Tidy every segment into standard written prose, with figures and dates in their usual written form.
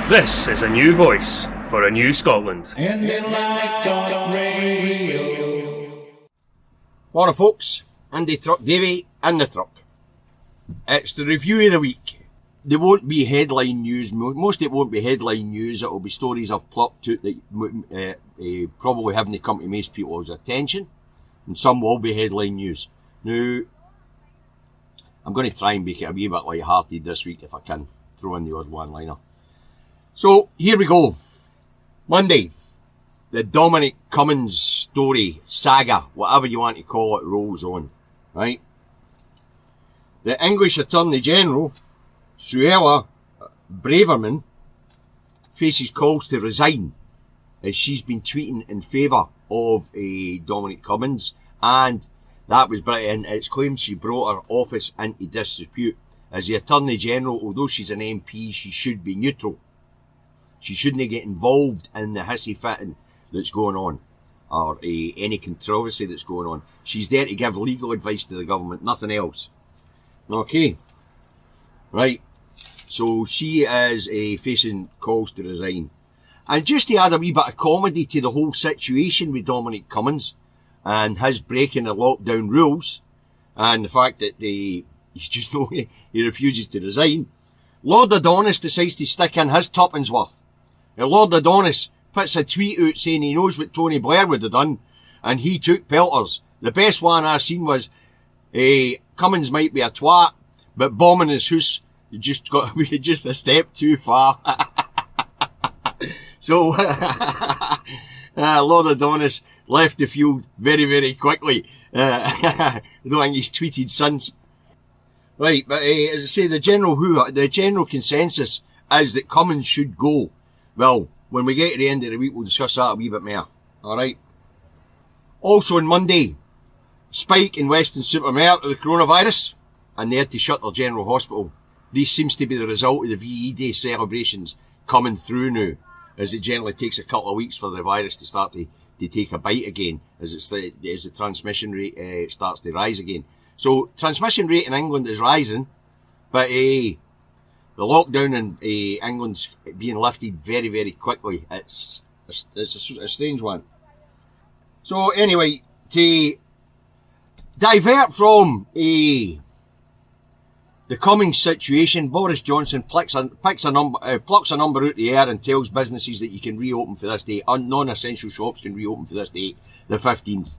This is a new voice for a new Scotland. Indylive.radio. Morning folks, Indytruck Davy in the truck. It's the review of the week. There won't be headline news, most of it won't be headline news, it'll be stories I've plucked out that probably haven't come to most people's attention, and some will be headline news. Now, I'm going to try and make it a wee bit light-hearted this week if I can, throw in the odd one-liner. So, here we go. Monday, the Dominic Cummings story, saga, whatever you want to call it, rolls on, right? The English Attorney General, Suella Braverman, faces calls to resign as she's been tweeting in favour of Dominic Cummings, and that was brought in. It's claimed she brought her office into disrepute. As the Attorney General, although she's an MP, she should be neutral. She shouldn't get involved in the hissy fitting that's going on, or any controversy that's going on. She's there to give legal advice to the government, nothing else. Okay. Right. So she is facing calls to resign. And just to add a wee bit of comedy to the whole situation with Dominic Cummings and his breaking the lockdown rules, and the fact that he refuses to resign, Lord Adonis decides to stick in his tuppence worth. Now, Lord Adonis puts a tweet out saying he knows what Tony Blair would have done, and he took pelters. The best one I seen was, Cummings might be a twat, but bombing his house just a step too far. So, Lord Adonis left the field very, very quickly. I don't think he's tweeted since. Right, but as I say, the general consensus is that Cummings should go. Well, when we get to the end of the week, we'll discuss that a wee bit more. Alright? Also on Monday, spike in Weston-super-Mare of the coronavirus, and they had to shut their general hospital. This seems to be the result of the VE Day celebrations coming through now, as it generally takes a couple of weeks for the virus to start to take a bite again, as the transmission rate starts to rise again. So, transmission rate in England is rising, but the lockdown in England's being lifted very, very quickly. It's a strange one. So anyway, to divert from the Cummings situation, Boris Johnson plucks a number out the air and tells businesses that you can reopen for this date. Non-essential shops can reopen for this date, the 15th.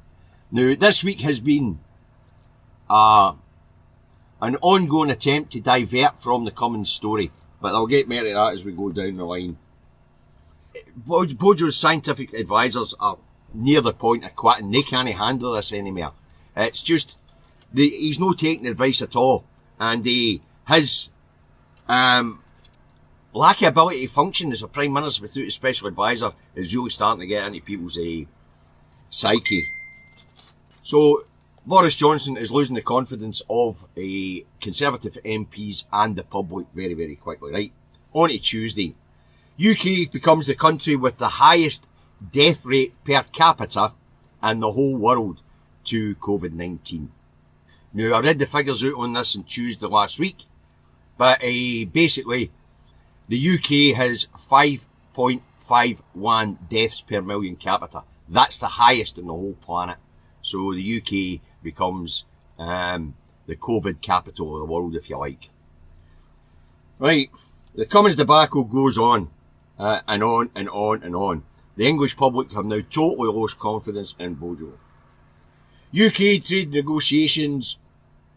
Now, this week has been an ongoing attempt to divert from the Cummings story, but I'll get more of that as we go down the line. Bojo's scientific advisors are near the point of quitting. They can't handle this anymore. It's just, he's not taking advice at all, and his lack of ability to function as a Prime Minister without a special advisor is really starting to get into people's psyche. So, Boris Johnson is losing the confidence of Conservative MPs and the public very, very quickly, right? On to Tuesday, UK becomes the country with the highest death rate per capita in the whole world to COVID-19. Now, I read the figures out on this on Tuesday last week, but basically, the UK has 5.51 deaths per million capita. That's the highest in the whole planet. So the UK becomes the COVID capital of the world, if you like. Right, the Cummings debacle goes on, and on and on and on. The English public have now totally lost confidence in Bojo. UK trade negotiations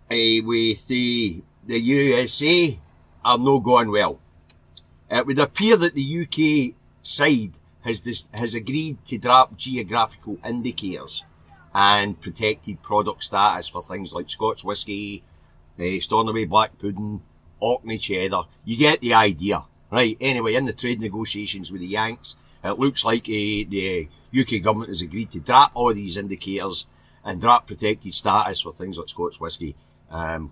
with the USA are not going well. It would appear that the UK side has agreed to drop geographical indicators and protected product status for things like Scotch whisky, Stornoway black pudding, Orkney cheddar. You get the idea. Right, anyway, in the trade negotiations with the Yanks, it looks like the UK government has agreed to drop all these indicators and drop protected status for things like Scotch whisky,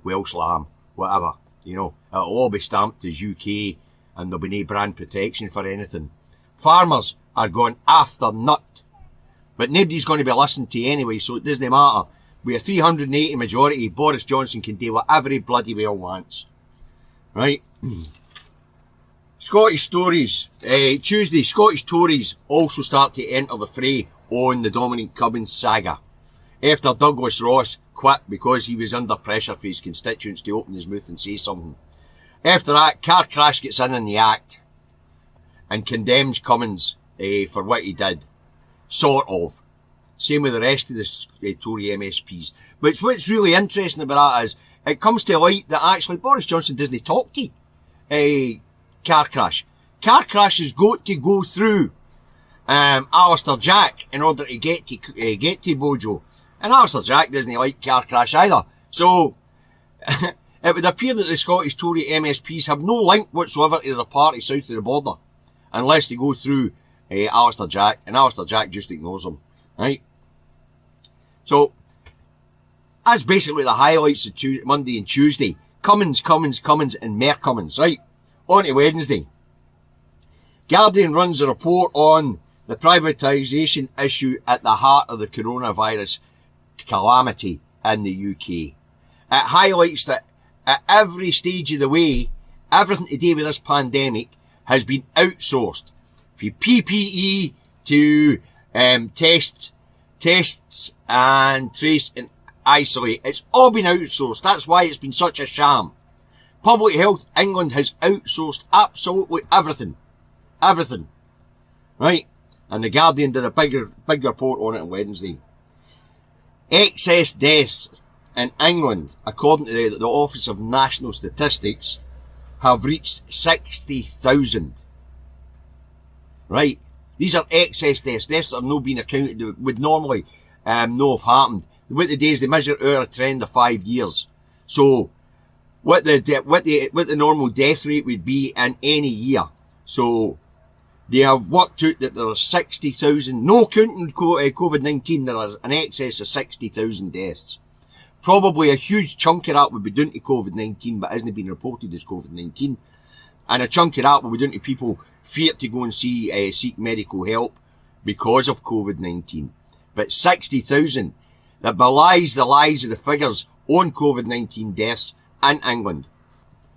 Welsh lamb, whatever. You know, it'll all be stamped as UK and there'll be no brand protection for anything. Farmers are going after nut. But nobody's going to be listened to anyway, so it doesn't matter. With a 380 majority, Boris Johnson can do whatever he bloody well wants. Right? Scottish Tories, Tuesday, Scottish Tories also start to enter the fray on the Dominic Cummings saga. After Douglas Ross quit because he was under pressure for his constituents to open his mouth and say something. After that, Car Crash gets in the act and condemns Cummings for what he did. Sort of. Same with the rest of the Tory MSPs. But what's really interesting about that is, it comes to light that actually Boris Johnson doesn't talk to Car Crash. Car Crash has got to go through Alistair Jack in order to get to Bojo. And Alistair Jack doesn't like Car Crash either. So, it would appear that the Scottish Tory MSPs have no link whatsoever to the party south of the border, unless they go through Alistair Jack, and Alistair Jack just ignores them, right? So, that's basically the highlights of Monday and Tuesday. Cummings, and Mayor Cummings, right? On to Wednesday. Guardian runs a report on the privatisation issue at the heart of the coronavirus calamity in the UK. It highlights that at every stage of the way, everything to do with this pandemic has been outsourced. From PPE to tests and trace and isolate. It's all been outsourced. That's why it's been such a sham. Public Health England has outsourced absolutely everything. Everything. Right? And the Guardian did a big report on it on Wednesday. Excess deaths in England, according to the Office of National Statistics, have reached 60,000. Right? These are excess deaths. Deaths that have not been accounted that would normally not have happened. What they do is they measure over a trend of 5 years. So, what the normal death rate would be in any year. So, they have worked out that there are 60,000, no counting COVID-19, there are an excess of 60,000 deaths. Probably a huge chunk of that would be down to COVID-19, but hasn't been reported as COVID-19. And a chunk of that will be down to people feared to go and seek medical help because of COVID-19. But 60,000, that belies the lies of the figures on COVID-19 deaths in England.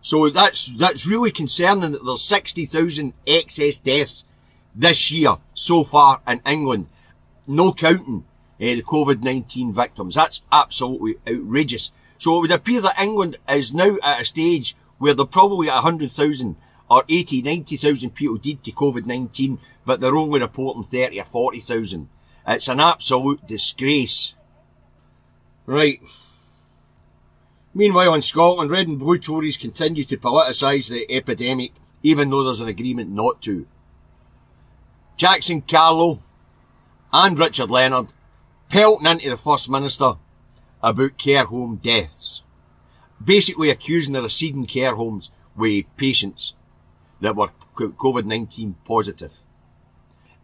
So that's really concerning that there's 60,000 excess deaths this year so far in England, no counting the COVID-19 victims. That's absolutely outrageous. So it would appear that England is now at a stage where they're probably at 100,000 or 80, 90,000 people dead to COVID-19, but they're only reporting 30 or 40,000. It's an absolute disgrace. Right. Meanwhile in Scotland, Red and Blue Tories continue to politicise the epidemic, even though there's an agreement not to. Jackson Carlow and Richard Leonard pelting into the First Minister about care home deaths. Basically accusing the receding care homes with patients that were COVID-19 positive.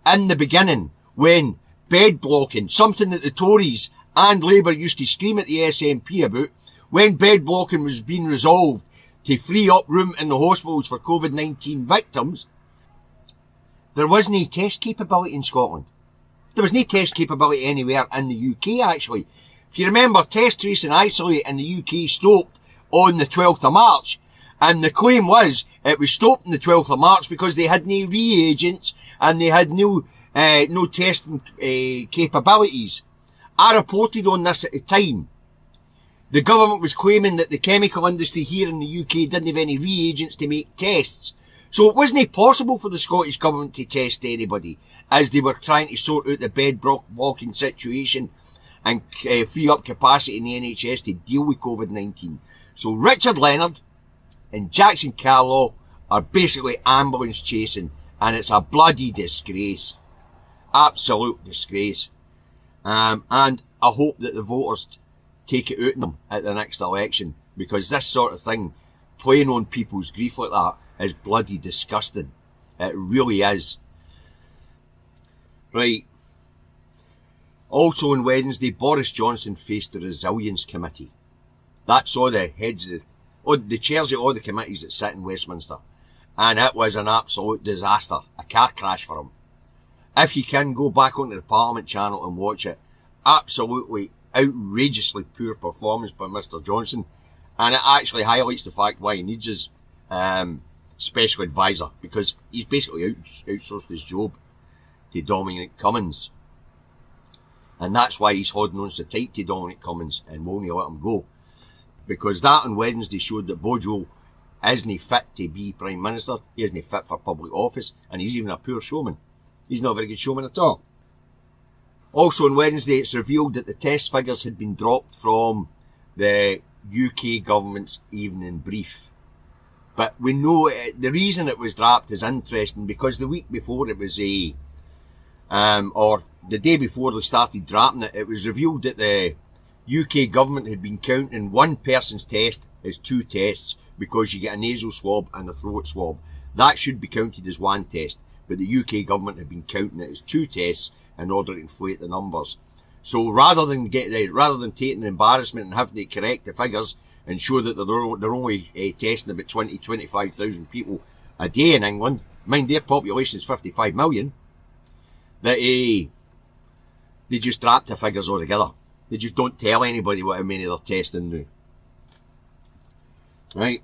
In the beginning, when bed blocking, something that the Tories and Labour used to scream at the SNP about, when bed blocking was being resolved to free up room in the hospitals for COVID-19 victims, there was no test capability in Scotland. There was no test capability anywhere in the UK, actually. If you remember, test, trace and isolate in the UK stopped on the 12th of March. And the claim was it was stopped on the 12th of March because they had no reagents and they had no testing capabilities. I reported on this at the time. The government was claiming that the chemical industry here in the UK didn't have any reagents to make tests. So it wasn't possible for the Scottish government to test anybody as they were trying to sort out the bed blocking situation and free up capacity in the NHS to deal with COVID-19. So Richard Leonard and Jackson Carlow are basically ambulance chasing, and it's a bloody disgrace. Absolute disgrace. And I hope that the voters take it out of them at the next election, because this sort of thing, playing on people's grief like that, is bloody disgusting. It really is. Right. Also on Wednesday, Boris Johnson faced the Resilience Committee. That's all the heads of the chairs of all the committees that sit in Westminster. And it was an absolute disaster. A car crash for him. If you can, go back onto the Parliament channel and watch it. Absolutely outrageously poor performance by Mr. Johnson. And it actually highlights the fact why he needs us. special advisor, because he's basically outsourced his job to Dominic Cummings. And that's why he's holding on so tight to Dominic Cummings and won't let him go. Because that on Wednesday showed that Bojo isn't fit to be Prime Minister, he isn't fit for public office, and he's even a poor showman. He's not a very good showman at all. Also on Wednesday, it's revealed that the test figures had been dropped from the UK government's evening brief. But we know the reason it was dropped is interesting, because the week before it was or the day before they started dropping it, it was revealed that the UK government had been counting one person's test as two tests, because you get a nasal swab and a throat swab. That should be counted as one test, but the UK government had been counting it as two tests in order to inflate the numbers. So rather than taking the embarrassment and having to correct the figures and show that they're only testing about 25,000 people a day in England, mind their population is 55 million, that they just drop the figures altogether. They just don't tell anybody how many they're testing now. Right,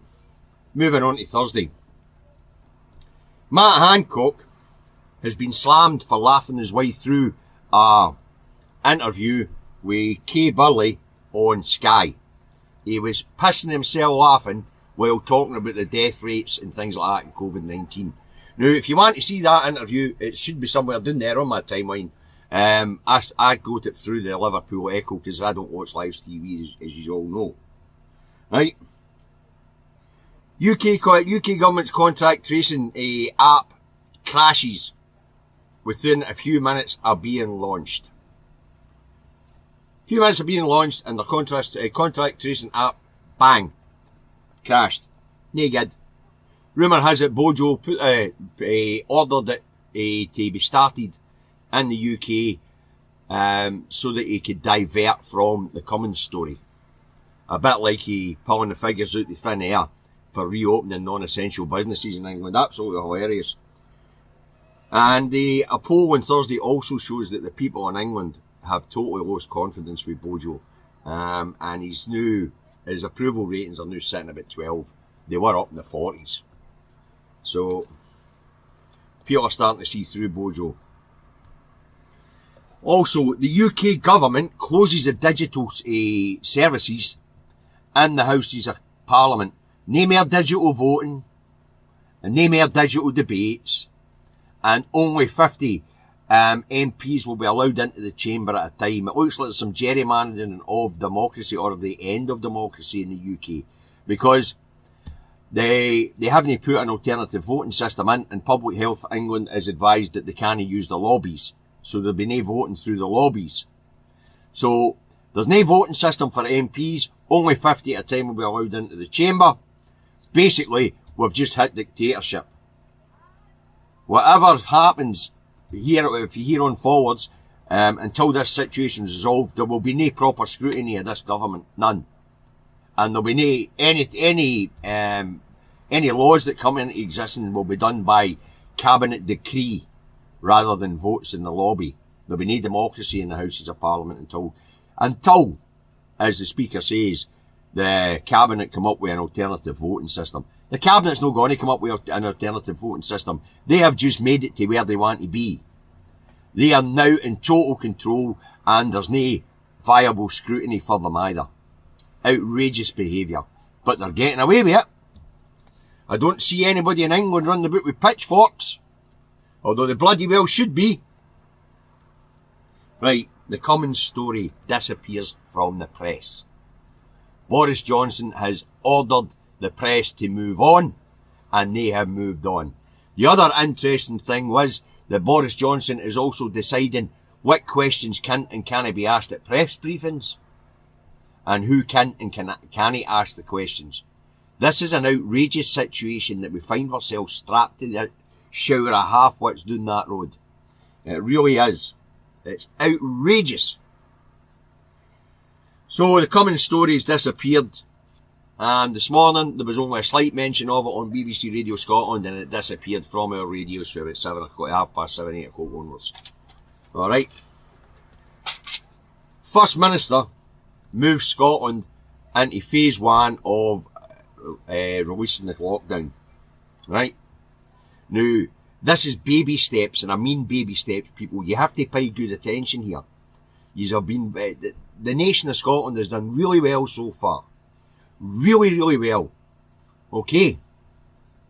moving on to Thursday. Matt Hancock has been slammed for laughing his way through a interview with Kay Burley on Sky. He was pissing himself laughing while talking about the death rates and things like that in COVID-19. Now, if you want to see that interview, it should be somewhere down there on my timeline. I got it through the Liverpool Echo, because I don't watch live TV, as you all know. Right? UK government's contact tracing app crashes within a few minutes of being launched. A few minutes of being launched, and the contact tracing app, bang, crashed. No good. Rumour has it Bojo ordered it to be started in the UK so that he could divert from the Cummins story. A bit like he pulling the figures out of thin air for reopening non-essential businesses in England. Absolutely hilarious. And a poll on Thursday also shows that the people in England have totally lost confidence with Bojo. And his approval ratings are now sitting about 12. They were up in the 40s. So, people are starting to see through Bojo. Also, the UK government closes the digital services in the Houses of Parliament. No more digital voting, and no more digital debates, and only 50 MPs will be allowed into the chamber at a time. It looks like some gerrymandering of democracy, or the end of democracy in the UK, because they haven't put an alternative voting system in, and Public Health England is advised that they can't use the lobbies, so there'll be no voting through the lobbies. So there's no voting system for MPs, only 50 at a time will be allowed into the chamber. Basically, we've just hit dictatorship. Whatever happens here on forwards, until this situation is resolved, there will be no proper scrutiny of this government, none. And there'll be no any laws that come into existence will be done by cabinet decree rather than votes in the lobby. There'll be no democracy in the Houses of Parliament until, as the Speaker says, the Cabinet come up with an alternative voting system. The Cabinet's not going to come up with an alternative voting system. They have just made it to where they want to be. They are now in total control, and there's no viable scrutiny for them either. Outrageous behaviour. But they're getting away with it. I don't see anybody in England running about with pitchforks, although they bloody well should be. Right, the Cummins story disappears from the press. Boris Johnson has ordered the press to move on, and they have moved on. The other interesting thing was that Boris Johnson is also deciding what questions can and can't be asked at press briefings, and who can and can't ask the questions. This is an outrageous situation that we find ourselves strapped to the shower of half-wits down that road. It really is. It's outrageous. So the Cummins story has disappeared, and this morning there was only a slight mention of it on BBC Radio Scotland, and it disappeared from our radios for about 7 o'clock, 7:30, 8 o'clock onwards. Alright. First Minister moves Scotland into phase 1 of releasing the lockdown. Right? Now, this is baby steps, and I mean baby steps, people. You have to pay good attention here. Yous have been, the nation of Scotland has done really well so far. Really, really well. Okay?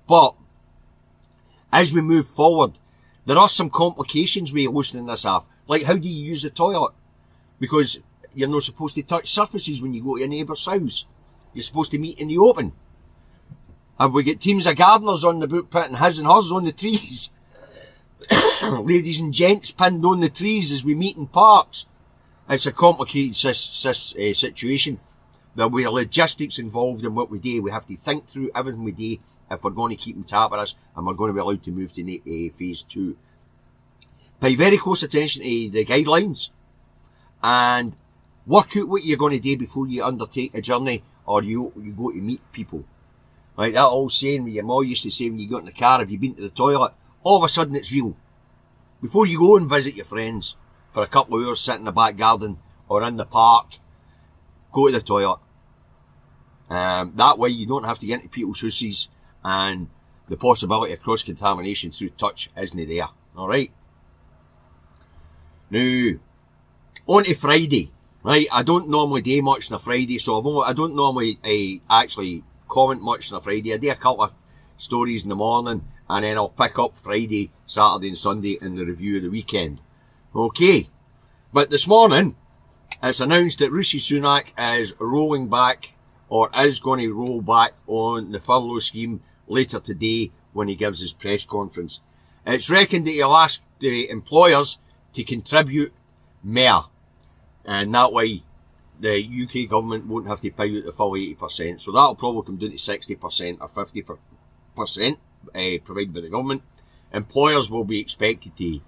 But, as we move forward, there are some complications with loosening this off. Like, how do you use the toilet? Because you're not supposed to touch surfaces when you go to a neighbour's house. You're supposed to meet in the open. And we get teams of gardeners on the boot putting his and hers on the trees. Ladies and gents pinned on the trees as we meet in parks. It's a complicated situation. There will be logistics involved in what we do. We have to think through everything we do if we're going to keep them tap with us and we're going to be allowed to move to phase 2. Pay very close attention to the guidelines and work out what you're going to do before you undertake a journey or you go to meet people. Like that old saying where your mom used to say when you got in the car, have you been to the toilet? All of a sudden it's real. Before you go and visit your friends for a couple of hours, sit in the back garden or in the park, go to the toilet. That way you don't have to get into people's houses and the possibility of cross-contamination through touch isn't there. Alright? Now, on to Friday. Right, I don't normally do much on a Friday, so I don't normally actually comment much on a Friday. I do a couple of stories in the morning, and then I'll pick up Friday, Saturday and Sunday in the review of the weekend. Okay, but this morning, it's announced that Rishi Sunak is rolling back, or is going to roll back on the furlough scheme later today when he gives his press conference. It's reckoned that he'll ask the employers to contribute more. And that way, the UK government won't have to pay out the full 80%. So that'll probably come down to 60% or 50%, provided by the government. Employers will be expected to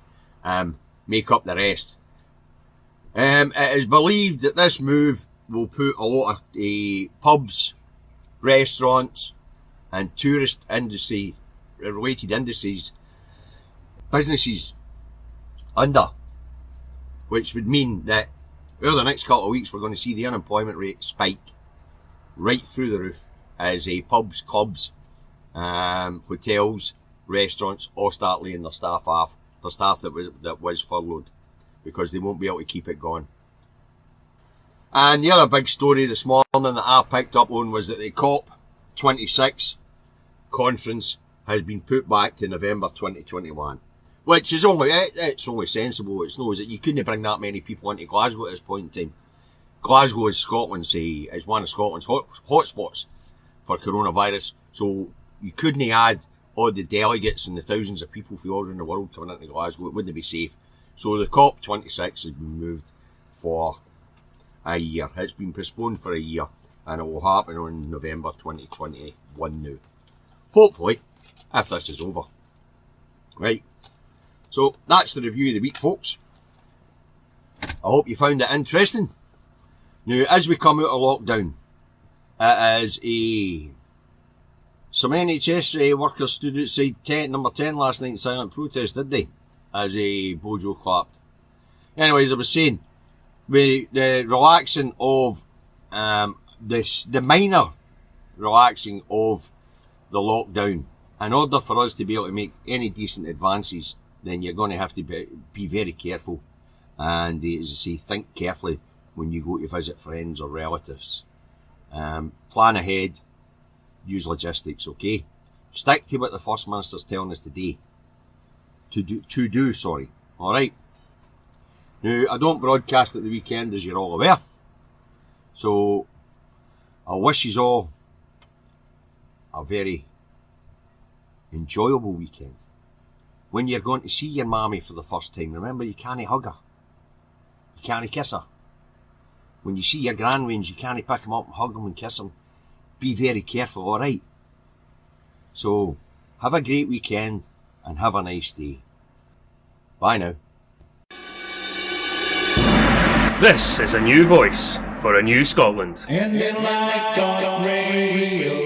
make up the rest. It is believed that this move will put a lot of pubs, restaurants, and tourist industry related industries, businesses under, which would mean that over the next couple of weeks we're going to see the unemployment rate spike right through the roof as pubs, clubs, hotels, restaurants all start laying their staff off, the staff that was furloughed, because they won't be able to keep it going. And the other big story this morning that I picked up on was that the COP26 conference has been put back to November 2021. Which is it's only sensible. It's no, that you couldn't bring that many people into Glasgow at this point in time. Glasgow is is one of Scotland's hotspots for coronavirus. So you couldn't add all the delegates and the thousands of people from all around the world coming into Glasgow. It wouldn't be safe. So the COP26 has been moved for a year. It's been postponed for a year, and it will happen on November 2021 now. Hopefully, if this is over. Right. So, that's the review of the week, folks. I hope you found it interesting. Now, as we come out of lockdown, it is some NHS workers stood outside number 10 last night in silent protest, did they? As Bojo clapped. Anyways, I was saying, with the relaxing of, the minor relaxing of the lockdown, in order for us to be able to make any decent advances, then you're going to have to be very careful and, as I say, think carefully when you go to visit friends or relatives. Plan ahead, use logistics, okay? Stick to what the First Minister's telling us today. To do, alright? Now, I don't broadcast at the weekend, as you're all aware, so I wish you all a very enjoyable weekend. When you're going to see your mammy for the first time, remember you can't hug her. You can't kiss her. When you see your grandwains, you can't pick them up and hug them and kiss them. Be very careful, alright? So, have a great weekend and have a nice day. Bye now. This is a new voice for a new Scotland. Indylive.radio.